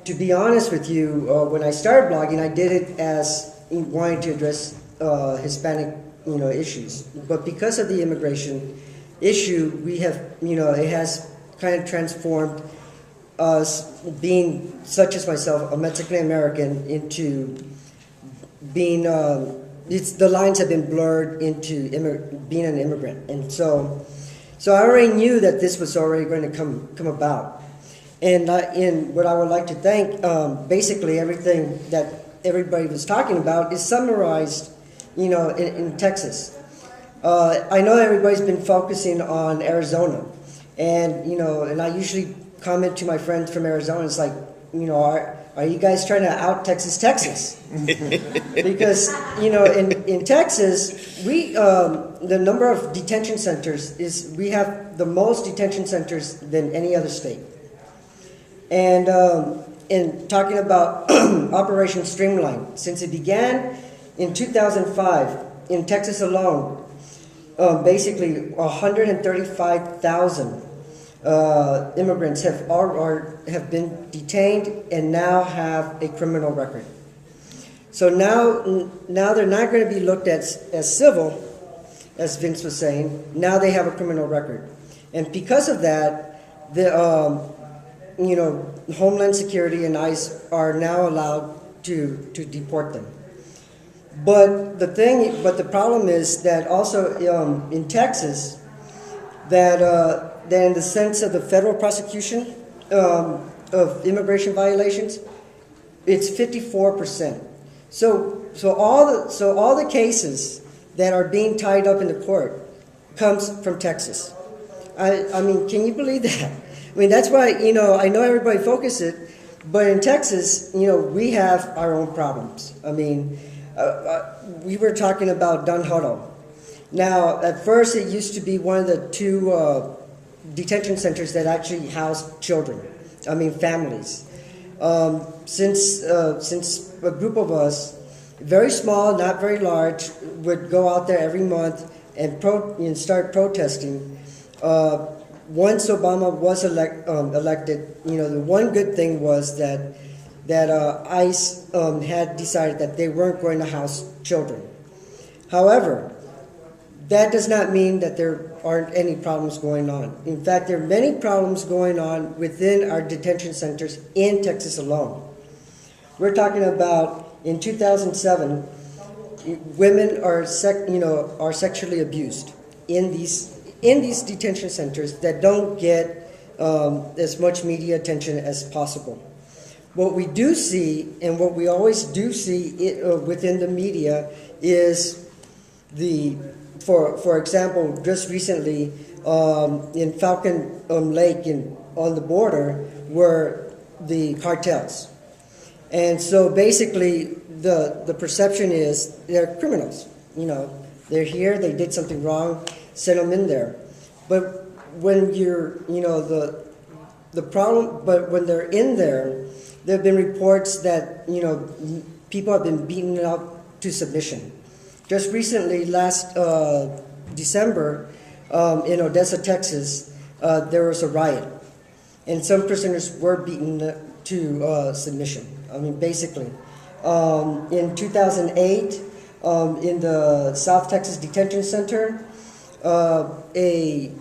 to be honest with you, when I started blogging, I did it as wanting to address Hispanic, issues. But because of the immigration issue, we have, it has kind of transformed us being, such as myself, a Mexican American, into being. The lines have been blurred into being an immigrant, and so I already knew that this was already going to come about. And in what I would like to thank, basically everything that everybody was talking about is summarized, in Texas. I know everybody's been focusing on Arizona, and and I usually comment to my friends from Arizona. It's like, are you guys trying to out Texas? Because in Texas, we the number of detention centers is we have the most detention centers than any other state. And in talking about Operation Streamline, since it began in 2005 in Texas alone, basically 135,000 immigrants have been detained and now have a criminal record. So now they're not going to be looked at as civil, as Vince was saying. Now they have a criminal record, and because of that, the Homeland Security and ICE are now allowed to deport them. But the problem is that also in Texas, that in the sense of the federal prosecution of immigration violations, it's 54%. So all the cases that are being tied up in the court comes from Texas. I mean, can you believe that? I mean, that's why, I know everybody focuses it, but in Texas, we have our own problems. I mean, we were talking about Don Huddle. Now, at first, it used to be one of the two detention centers that actually housed children, families. Since a group of us, very small, not very large, would go out there every month and start protesting. Once Obama was elected, the one good thing was that ICE had decided that they weren't going to house children. However, that does not mean that there aren't any problems going on. In fact, there are many problems going on within our detention centers in Texas alone. We're talking about in 2007, women are sexually abused in these detention centers that don't get as much media attention as possible. What we do see, and what we always do see within the media, is for example, just recently in Falcon Lake on the border were the cartels. And so basically the perception is they're criminals. They're here, they did something wrong, send them in there. But when the problem, but when they're in there, there have been reports that, people have been beaten up to submission. Just recently, last December, in Odessa, Texas, there was a riot, and some prisoners were beaten to submission. Basically. In 2008, in the South Texas Detention Center, a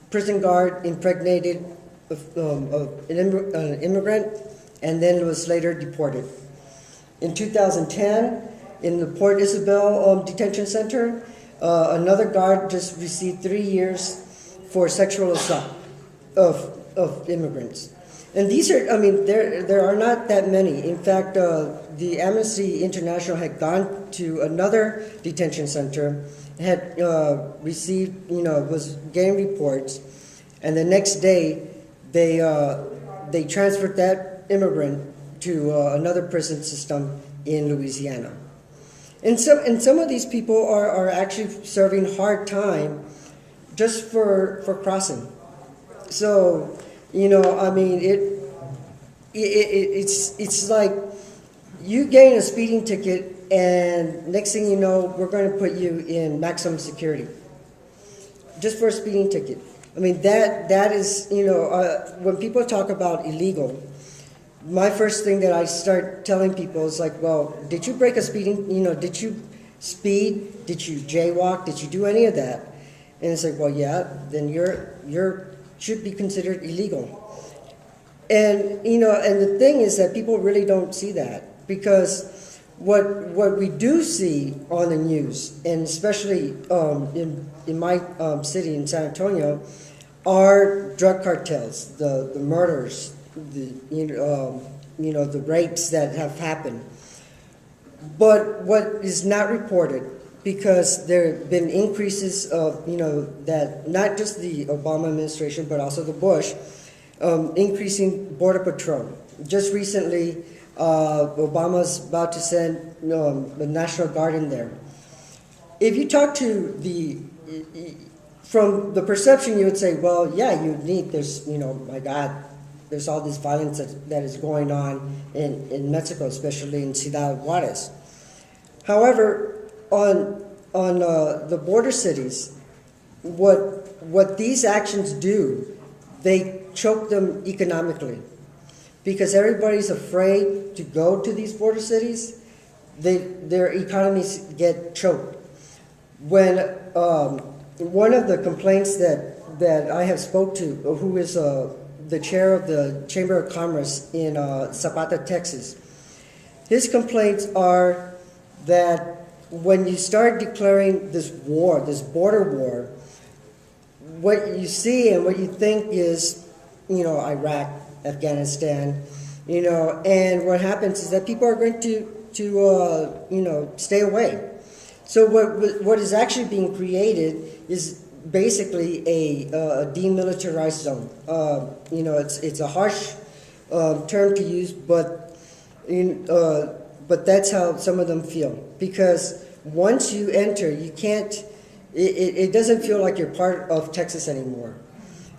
prison guard impregnated an immigrant and then was later deported. In 2010, in the Port Isabel Detention Center, another guard just received 3 years for sexual assault of immigrants. And these are, there are not that many. In fact, the Amnesty International had gone to another detention center, had received, was getting reports, and the next day they transferred that immigrant to another prison system in Louisiana. And some of these people are actually serving hard time just for crossing. So, it's like you getting a speeding ticket, and next thing you know, we're going to put you in maximum security just for a speeding ticket. That is, when people talk about illegal, my first thing that I start telling people is like, well, did you break a speeding, did you speed? Did you jaywalk? Did you do any of that? And it's like, well, yeah, then you're should be considered illegal. And, and the thing is that people really don't see that, because what we do see on the news, and especially in my city in San Antonio, are drug cartels, the murders, the rapes that have happened. But what is not reported, because there have been increases of, that not just the Obama administration, but also the Bush, increasing Border Patrol. Just recently, Obama's about to send the National Guard in there. If you talk to from the perception, you would say, well, yeah, you need, my God, there's all this violence that is going on in Mexico, especially in Ciudad Juarez. However, on the border cities, what these actions do, they choke them economically, because everybody's afraid to go to these border cities. Their economies get choked. When one of the complaints that I have spoke to, who is the chair of the Chamber of Commerce in Zapata, Texas, his complaints are that when you start declaring this war, this border war, what you see and what you think is, Iraq, Afghanistan, and what happens is that people are going to stay away. So what is actually being created is basically a demilitarized zone. It's a harsh term to use, but that's how some of them feel, because once you enter, you can't. It doesn't feel like you're part of Texas anymore.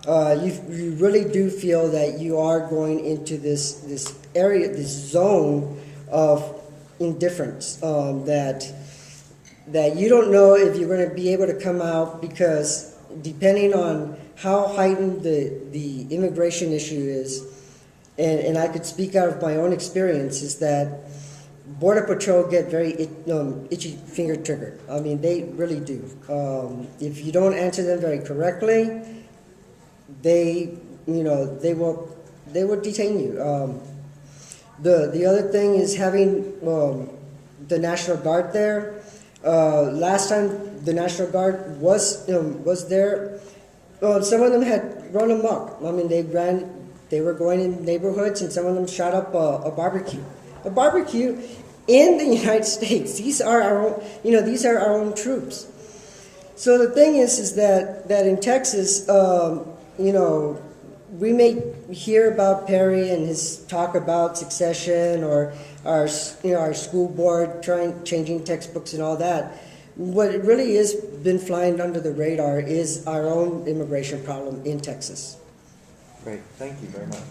You really do feel that you are going into this area, this zone of indifference, that you don't know if you're going to be able to come out, because depending on how heightened the immigration issue is, and I could speak out of my own experience, is that Border Patrol get very itchy finger triggered. I mean, they really do. If you don't answer them very correctly, they will detain you. The other thing is having the National Guard there. Last time the National Guard was there, some of them had run amok. I mean, they were going in neighborhoods, and some of them shot up a barbecue. A barbecue in the United States. These are our own, these are our own troops. So the thing is that in Texas, we may hear about Perry and his talk about succession, or our school board changing textbooks and all that. What it really has been flying under the radar is our own immigration problem in Texas. Great, thank you very much.